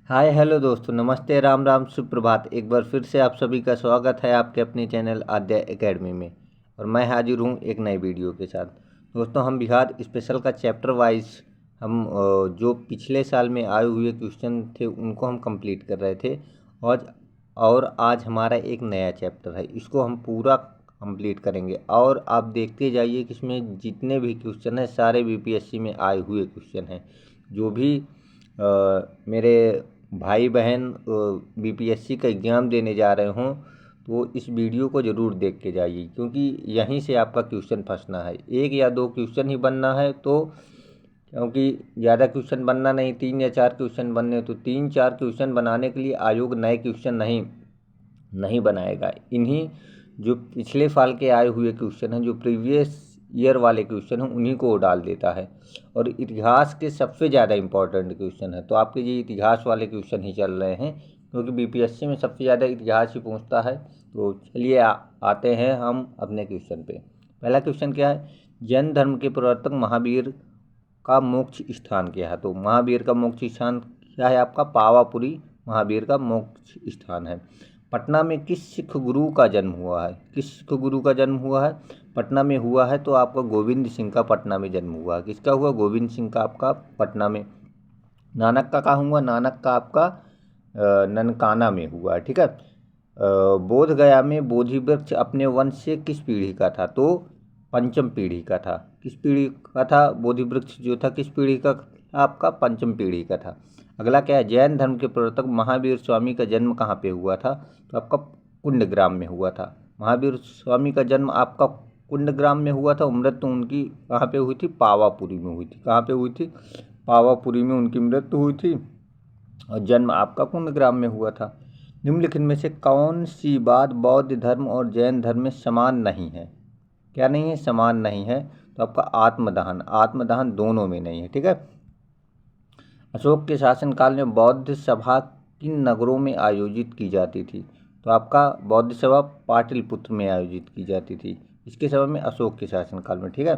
Hi hello दोस्तों, नमस्ते, राम राम, सुप्रभात। एक बार फिर से आप सभी का स्वागत है आपके अपने चैनल आद्या एकेडमी में। और मैं हाजिर हूँ एक नई वीडियो के साथ। दोस्तों, हम बिहार स्पेशल का चैप्टर वाइज हम जो पिछले साल में आए हुए क्वेश्चन थे उनको हम कंप्लीट कर रहे थे। और आज हमारा एक नया चैप्टर है, इसको हम पूरा कंप्लीट करेंगे। और आप देखते जाइए कि इसमें जितने भी क्वेश्चन हैं सारे बीपीएससी में आए हुए क्वेश्चन हैं। जो भी मेरे भाई बहन बीपीएससी का एग्ज़ाम देने जा रहे हों तो इस वीडियो को ज़रूर देख के जाइए, क्योंकि यहीं से आपका क्वेश्चन फंसना है। एक या दो क्वेश्चन ही बनना है, तो क्योंकि ज़्यादा क्वेश्चन बनना नहीं, 3 या 4 क्वेश्चन बनने, तो 3-4 क्वेश्चन बनाने के लिए आयोग नए क्वेश्चन नहीं बनाएगा। इन्हीं जो पिछले साल के आए हुए क्वेश्चन हैं, जो प्रीवियस ईयर वाले क्वेश्चन हैं, उन्हीं को डाल देता है। और इतिहास के सबसे ज़्यादा इम्पोर्टेंट क्वेश्चन है, तो आपके ये इतिहास वाले क्वेश्चन ही चल रहे हैं, क्योंकि बीपीएससी में सबसे ज़्यादा इतिहास ही पूछता है। तो चलिए आते हैं हम अपने क्वेश्चन पे। पहला क्वेश्चन क्या है? जैन धर्म के प्रवर्तक महावीर का मोक्ष स्थान क्या है? तो महावीर का मोक्ष स्थान क्या है आपका? पावापुरी महावीर का मोक्ष स्थान है। पटना में किस सिख गुरु का जन्म हुआ है? किस सिख गुरु का जन्म हुआ है? पटना में हुआ है तो आपका गोविंद सिंह का पटना में जन्म हुआ है। किसका हुआ? गोविंद सिंह का आपका पटना में। नानक का कहाँ हुआ? नानक का आपका ननकाना में हुआ है। ठीक है। बोध गया में बोधि वृक्ष अपने वंश से किस पीढ़ी का था? तो पंचम पीढ़ी का था। किस पीढ़ी का था बोधि वृक्ष जो था? किस पीढ़ी का? आपका पंचम पीढ़ी का था। अगला क्या है? जैन धर्म के प्रवर्तक महावीर स्वामी का जन्म कहाँ पे हुआ था? तो आपका कुंडग्राम में हुआ था। महावीर स्वामी का जन्म आपका कुंडग्राम में हुआ था। मृत्यु उनकी कहाँ पे हुई थी? पावापुरी में हुई थी। कहाँ पे हुई थी? पावापुरी में उनकी मृत्यु हुई थी और जन्म आपका कुंडग्राम में हुआ था। निम्नलिखित में से कौन सी बात बौद्ध धर्म और जैन धर्म में समान नहीं है? क्या नहीं है? समान नहीं है। तो आपका आत्मदान दोनों में नहीं है। ठीक है। अशोक के शासनकाल में बौद्ध सभा किन नगरों में आयोजित की जाती थी? तो आपका बौद्ध सभा पाटलिपुत्र में आयोजित की जाती थी। इसके समय में अशोक के शासनकाल में। ठीक है।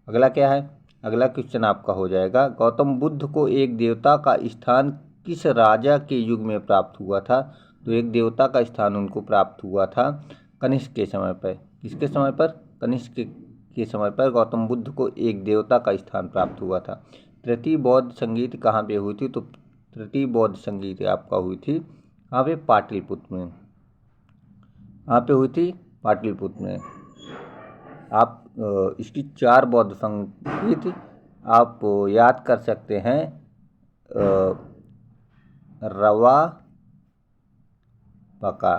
अगला क्या है? अगला क्वेश्चन आपका हो जाएगा, गौतम बुद्ध को एक देवता का स्थान किस राजा के युग में प्राप्त हुआ था? तो एक देवता का स्थान उनको प्राप्त हुआ था कनिष्क के समय पर। किसके समय पर? कनिष्क के समय पर गौतम बुद्ध को एक देवता का स्थान प्राप्त हुआ था। तृतीय बौद्ध संगीत कहाँ पे हुई थी? तो तृतीय बौद्ध संगीत आपका हुई थी कहाँ पे? पाटलिपुत्र में। कहाँ पे हुई थी? पाटलिपुत्र में। आप इसकी 4 बौद्ध संगीत आप याद कर सकते हैं। रवा पका,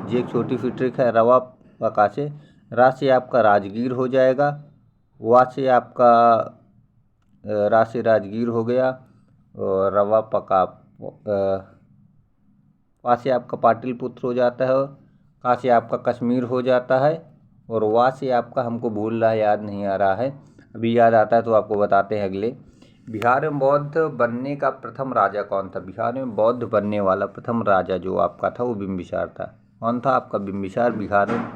ये एक छोटी सी ट्रिक है। रवा पका से रा से आपका राजगीर हो जाएगा, वा से आपका रा से राजगीर हो गया, और रवा पका पा से आपका पाटलिपुत्र हो जाता है, का से आपका कश्मीर हो जाता है, और वा से आपका हमको भूल रहा है, याद नहीं आ रहा है। अभी याद आता है तो आपको बताते हैं अगले। बिहार में बौद्ध बनने का प्रथम राजा कौन था? बिहार में बौद्ध बनने वाला प्रथम राजा जो आपका था वो बिंबिसार था। कौन था आपका? बिंबिसार बिहार में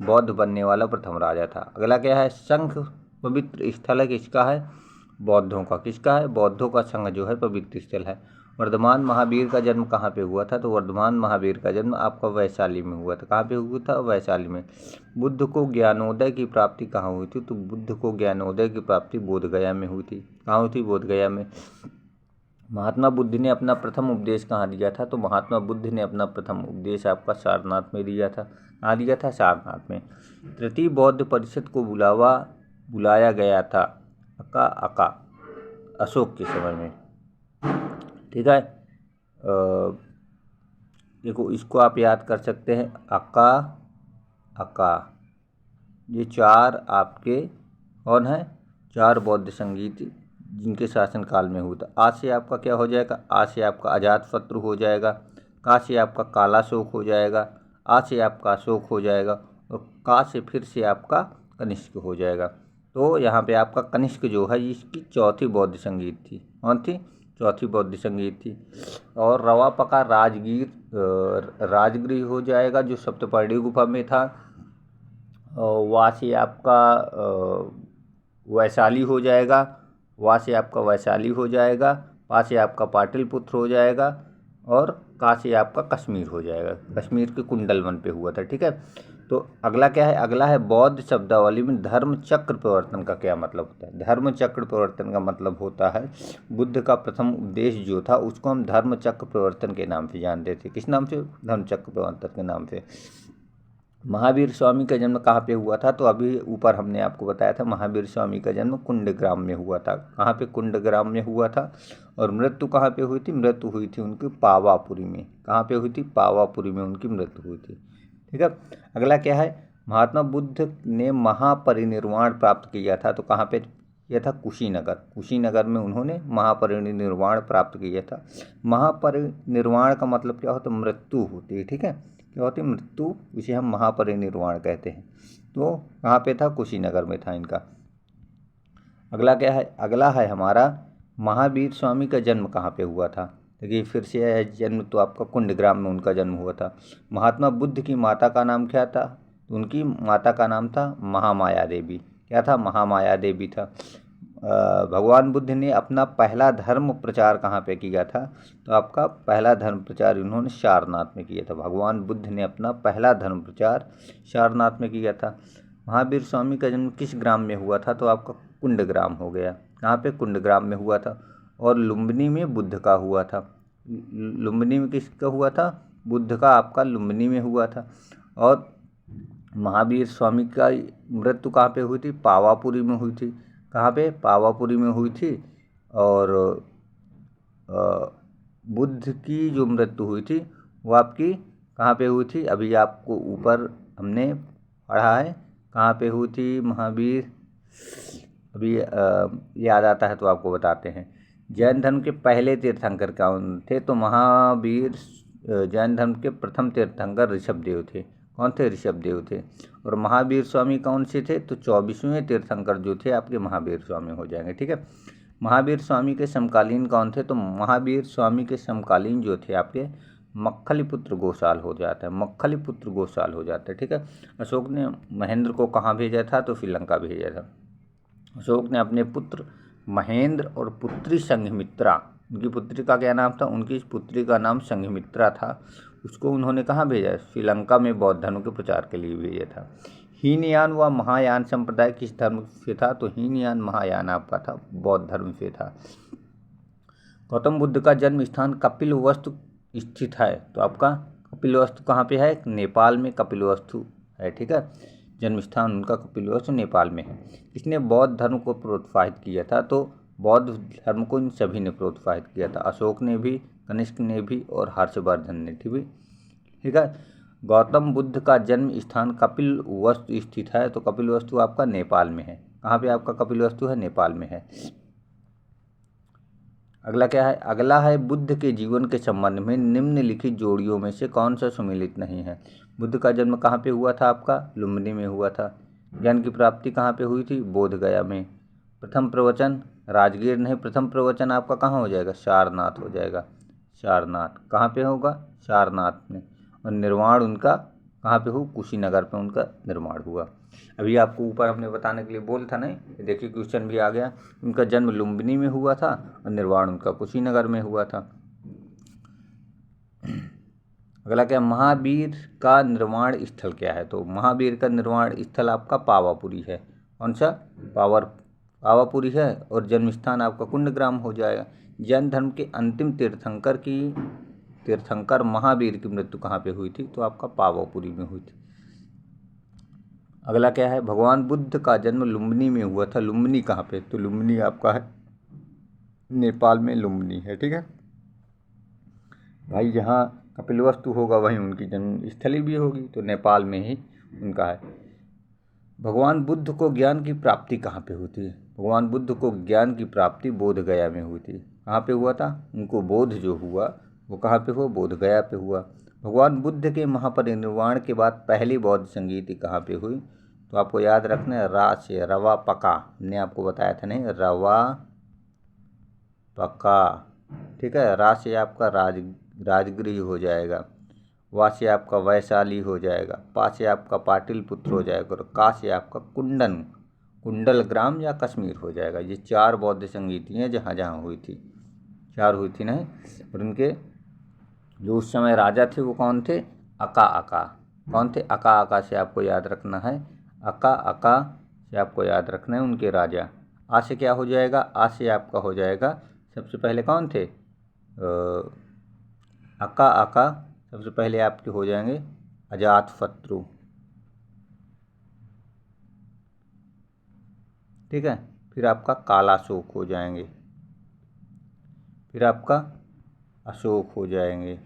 बौद्ध बनने वाला प्रथम राजा था। अगला क्या है? शंख पवित्र स्थल है किसका है? बौद्धों का। किसका है? बौद्धों का संघ जो है पवित्र स्थल है। वर्धमान महावीर का जन्म कहाँ पे हुआ था? तो वर्धमान महावीर का जन्म आपका वैशाली में हुआ था। कहाँ पे हुआ था? वैशाली में। बुद्ध को ज्ञानोदय की प्राप्ति कहाँ हुई थी? तो बुद्ध को ज्ञानोदय की प्राप्ति बोधगया में हुई थी। कहाँ हुई थी? बोधगया में। महात्मा बुद्ध ने अपना प्रथम उपदेश कहाँ दिया था? तो महात्मा बुद्ध ने अपना प्रथम उपदेश आपका सारनाथ में दिया था। कहाँ दिया था? सारनाथ में। तृतीय बौद्ध परिषद को बुलाया गया था अका अशोक के समय में। ठीक है। देखो, इसको आप याद कर सकते हैं, अका। ये 4 आपके कौन है? 4 बौद्ध संगीत जिनके शासनकाल में हुआ था। आज से आपका क्या हो जाएगा? आज से आपका अजातशत्रु हो जाएगा। का से आपका कालाशोक हो जाएगा। आ से आपका अशोक हो जाएगा, और का से फिर से आपका कनिष्क हो जाएगा। तो यहाँ पे आपका कनिष्क जो है इसकी चौथी बौद्ध संगीत थी। कौन थी? चौथी बौद्ध संगीत थी। और रवा पका राजगृह हो जाएगा जो सप्तपर्णी गुफा में था। वहाँ से आपका वैशाली हो जाएगा। वहाँ से आपका वैशाली हो जाएगा। पा से आपका पाटलिपुत्र हो जाएगा, और का से आपका कश्मीर हो जाएगा। कश्मीर के कुंडलवन पे हुआ था, ठीक है। तो अगला क्या है, अगला है बौद्ध शब्दावली में धर्म चक्र परिवर्तन का क्या मतलब होता है। धर्म चक्र परिवर्तन का मतलब होता है बुद्ध का प्रथम उपदेश जो था उसको हम धर्म चक्र परिवर्तन के नाम से जानते थे। किस नाम से? धर्म चक्र परिवर्तन के नाम से। महावीर स्वामी का जन्म कहाँ पे हुआ था? तो अभी ऊपर हमने आपको बताया था महावीर स्वामी का जन्म कुंडग्राम में हुआ था। कहाँ पे? कुंडग्राम में हुआ था। और मृत्यु कहाँ पे हुई थी? मृत्यु हुई थी उनकी पावापुरी में। कहाँ पे हुई थी? पावापुरी में उनकी मृत्यु हुई थी, ठीक है। अगला क्या है, महात्मा बुद्ध ने महापरिनिर्वाण प्राप्त किया था, तो कहाँ पे किया था? कुशीनगर। कुशीनगर में उन्होंने महापरिनिर्वाण प्राप्त किया था। महापरिनिर्वाण का मतलब क्या होता है? मृत्यु होती है, ठीक है। क्या होती है? मृत्यु, इसे हम महापरिनिर्वाण कहते हैं। तो कहाँ पे था? कुशीनगर में था इनका। अगला क्या है, अगला है हमारा महावीर स्वामी का जन्म कहाँ पे हुआ था। देखिए फिर से जन्म तो आपका कुंडग्राम में उनका जन्म हुआ था। महात्मा बुद्ध की माता का नाम क्या था? उनकी माता का नाम था महामाया देवी। क्या था? महामाया देवी था। भगवान बुद्ध ने अपना पहला धर्म प्रचार कहाँ पे किया था? तो आपका पहला धर्म प्रचार उन्होंने सारनाथ में किया था। भगवान बुद्ध ने अपना पहला धर्म प्रचार सारनाथ में किया था। महावीर स्वामी का जन्म किस ग्राम में हुआ था? तो आपका कुंडग्राम हो गया। कहाँ पे? कुंडग्राम में हुआ था। और लुम्बिनी में बुद्ध का हुआ था। लुम्बिनी में किसका हुआ था? बुद्ध का आपका लुम्बिनी में हुआ था। और महावीर स्वामी का मृत्यु कहाँ पे हुई थी? पावापुरी में हुई थी। कहाँ पे? पावापुरी में हुई थी। और बुद्ध की जो मृत्यु हुई थी वो आपकी कहाँ पे हुई थी? अभी आपको ऊपर हमने पढ़ा है कहाँ पे हुई थी महावीर, अभी याद आता है तो आपको बताते हैं। जैन धर्म के पहले तीर्थंकर कौन थे? तो महावीर जैन धर्म के प्रथम तीर्थंकर ऋषभदेव थे। कौन थे? ऋषभदेव थे। और महावीर स्वामी कौन से थे? तो 24वें तीर्थंकर जो थे आपके महावीर स्वामी हो जाएंगे, ठीक है। महावीर स्वामी के समकालीन कौन थे? तो महावीर स्वामी के समकालीन जो थे आपके मक्खलीपुत्र गोसाल हो जाता है। मक्खलीपुत्र गोसाल हो जाता है, ठीक है। अशोक ने महेंद्र को कहाँ भेजा था? तो श्रीलंका भेजा था। अशोक ने अपने पुत्र महेंद्र और पुत्री संघमित्रा, उनकी पुत्री का क्या नाम था? उनकी पुत्री का नाम संघमित्रा था। उसको उन्होंने कहाँ भेजा? श्रीलंका में बौद्ध धर्म के प्रचार के लिए भेजा था। हीनयान व महायान संप्रदाय किस धर्म से था? तो हीनयान महायान आपका था बौद्ध धर्म से था। गौतम बुद्ध का जन्म स्थान कपिलवस्तु स्थित है, तो आपका कपिलवस्तु कहाँ पे है? नेपाल में कपिलवस्तु है, ठीक है। जन्म स्थान उनका कपिलवस्तु नेपाल में है। इसने बौद्ध धर्म को प्रोत्साहित किया था, तो बौद्ध धर्म को इन सभी ने प्रोत्साहित किया था। अशोक ने भी, कनिष्क ने भी और हर्षवर्धन ने भी, ठीक है। गौतम बुद्ध का जन्म स्थान कपिलवस्तु स्थित है, तो कपिलवस्तु आपका नेपाल में है। कहाँ पे आपका कपिलवस्तु है? नेपाल में है। अगला क्या है, अगला है बुद्ध के जीवन के संबंध में निम्नलिखित जोड़ियों में से कौन सा सुमेलित नहीं है। बुद्ध का जन्म कहाँ पे हुआ था? आपका लुम्बिनी में हुआ था। ज्ञान की प्राप्ति कहाँ पे हुई थी? बोध गया में। प्रथम प्रवचन राजगीर नहीं, प्रथम प्रवचन आपका कहाँ हो जाएगा? सारनाथ हो जाएगा। सारनाथ कहाँ पे होगा? सारनाथ में। और निर्वाण उनका कहाँ पे हो? कुशीनगर पे उनका निर्माण हुआ। अभी आपको ऊपर हमने बताने के लिए बोल था नहीं, देखिए क्वेश्चन भी आ गया। उनका जन्म लुम्बिनी में हुआ था और निर्वाण उनका कुशीनगर में हुआ था। अगला क्या, महावीर का निर्वाण स्थल क्या है? तो महावीर का निर्वाण स्थल आपका पावापुरी है। कौन सा? पावापुरी है। और जन्म स्थान आपका कुंडग्राम हो जाएगा। जैन धर्म के अंतिम तीर्थंकर महावीर की मृत्यु कहाँ पे हुई थी? तो आपका पावापुरी में हुई थी। अगला क्या है, भगवान बुद्ध का जन्म लुम्बिनी में हुआ था। लुम्बिनी कहाँ पे? तो लुम्बिनी आपका है नेपाल में, लुम्बिनी है, ठीक है भाई। जहाँ कपिलवस्तु होगा वहीं उनकी जन्म स्थली भी होगी, तो नेपाल में ही उनका है। भगवान बुद्ध को ज्ञान की प्राप्ति कहाँ पे होती है? भगवान बुद्ध को ज्ञान की प्राप्ति बोध गया में हुई थी। कहाँ पे हुआ था? उनको बोध जो हुआ वो कहाँ पे हुआ? बोध गया पे हुआ। भगवान बुद्ध के महापरिनिर्वाण के बाद पहली बौद्ध संगीति कहाँ पे हुई? तो आपको याद रखना है, रा से रवा पका, हमने आपको बताया था नहीं, रवा पका, ठीक है। रा से आपका राजगृह हो जाएगा, वा से आपका वैशाली हो जाएगा, पा से आपका पाटलिपुत्र हो जाएगा, और का से आपका कुंडल ग्राम या कश्मीर हो जाएगा। ये 4 बौद्ध संगीति हैं जहाँ जहाँ हुई थी। 4 हुई थी नहीं। और उनके जो उस समय राजा थे वो कौन थे? अका अका। कौन थे? अका अका से आपको याद रखना है, अका अका से आपको याद रखना है उनके राजा। आ से क्या हो जाएगा? आ से आपका हो जाएगा सबसे पहले कौन थे? अका अका सबसे पहले आपके हो जाएंगे अजातशत्रु, ठीक है। फिर आपका कालाशोक हो जाएंगे, फिर आपका अशोक हो जाएंगे,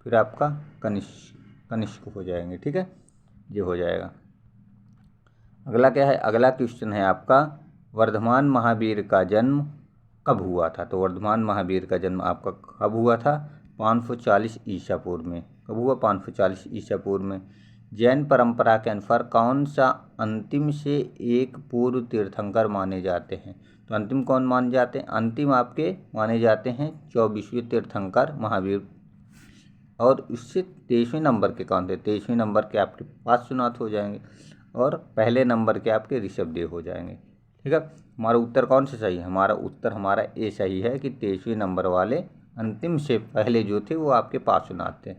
फिर आपका कनिष्क हो जाएंगे, ठीक है। ये हो जाएगा। अगला क्या है? अगला क्वेश्चन है आपका, वर्धमान महावीर का जन्म कब हुआ था? तो वर्धमान महावीर का जन्म आपका कब हुआ था? 540 ईसा पूर्व में। कब हुआ? 540 ईसा पूर्व में। जैन परंपरा के अनुसार कौन सा अंतिम से एक पूर्व तीर्थंकर माने जाते हैं? तो अंतिम कौन माने जाते हैं? अंतिम आपके माने जाते हैं 24वें तीर्थंकर महावीर। और उससे 23वें नंबर के कौन थे? 23वें नंबर के आपके पार्श्वनाथ हो जाएंगे, और पहले नंबर के आपके ऋषभदेव हो जाएंगे, ठीक है। हमारा उत्तर कौन सा सही है? हमारा उत्तर हमारा ए सही है कि 23वें नंबर वाले अंतिम से पहले जो थे वो आपके पार्श्वनाथ थे।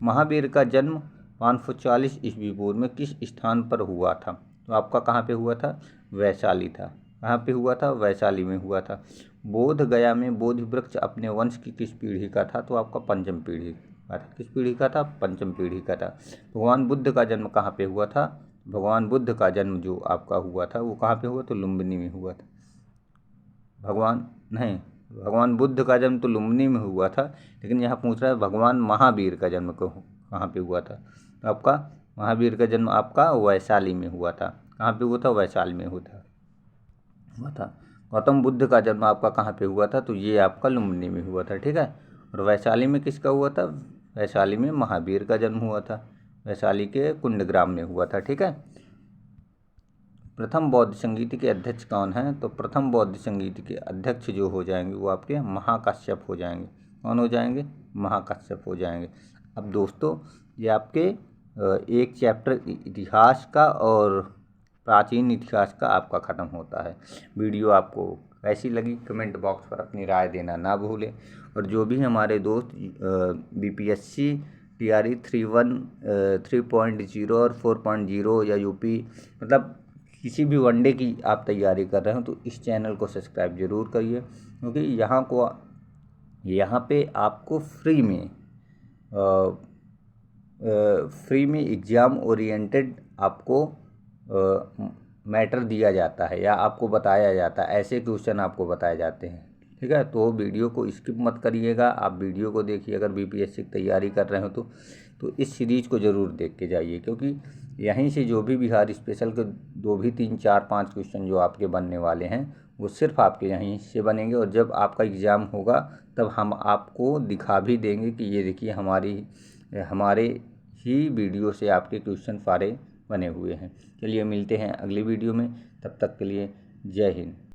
महावीर का जन्म 540 ईस्वी पूर्व में किस स्थान पर हुआ था? तो आपका कहाँ पे हुआ था? वैशाली था। कहाँ पे हुआ था? वैशाली में हुआ था। बोध गया में बोधि वृक्ष अपने वंश की किस पीढ़ी का था? तो आपका पंचम पीढ़ी का था। किस पीढ़ी का था? पंचम पीढ़ी का था। भगवान बुद्ध का जन्म कहाँ पे हुआ था? भगवान बुद्ध का जन्म जो आपका हुआ था वो कहाँ पे हुआ? तो लुम्बिनी में हुआ था। भगवान बुद्ध का जन्म तो लुम्बिनी में हुआ था, लेकिन यहाँ पूछ रहा है भगवान महावीर का जन्म कहाँ पे हुआ था? तो आपका महावीर का जन्म आपका वैशाली में हुआ था। कहाँ पे हुआ था? वैशाली में हुआ था। गौतम बुद्ध का जन्म आपका कहाँ पे हुआ था? तो ये आपका लुम्बिनी में हुआ था, ठीक है। और वैशाली में किसका हुआ था? वैशाली में महावीर का जन्म हुआ था। वैशाली के कुंडग्राम में हुआ था, ठीक है। प्रथम बौद्ध संगीत के अध्यक्ष कौन हैं? तो प्रथम बौद्ध संगीत के अध्यक्ष जो हो जाएंगे वो आपके महाकाश्यप हो जाएंगे। कौन हो जाएंगे? महाकाश्यप हो जाएंगे। अब दोस्तों ये आपके एक चैप्टर इतिहास का और प्राचीन इतिहास का आपका ख़त्म होता है। वीडियो आपको कैसी लगी कमेंट बॉक्स पर अपनी राय देना ना भूलें। और जो भी हमारे दोस्त BPSC TRE 3.0 और 4.0 या UP मतलब किसी भी वनडे की आप तैयारी कर रहे हो तो इस चैनल को सब्सक्राइब ज़रूर करिए, क्योंकि यहाँ पे आपको फ्री में एग्ज़ाम ओरिएंटेड आपको मैटर दिया जाता है या आपको बताया जाता है, ऐसे क्वेश्चन आपको बताए जाते हैं, ठीक है। तो वीडियो को स्किप मत करिएगा, आप वीडियो को देखिए। अगर BPSC की तैयारी कर रहे हो तो इस सीरीज़ को ज़रूर देख के जाइए, क्योंकि यहीं से जो भी बिहार स्पेशल के 2 भी 3 4 5 क्वेश्चन जो आपके बनने वाले हैं वो सिर्फ आपके यहीं से बनेंगे। और जब आपका एग्ज़ाम होगा तब हम आपको दिखा भी देंगे कि ये देखिए हमारे ही वीडियो से आपके क्वेश्चन सारे बने हुए हैं। चलिए मिलते हैं अगली वीडियो में, तब तक के लिए जय हिंद।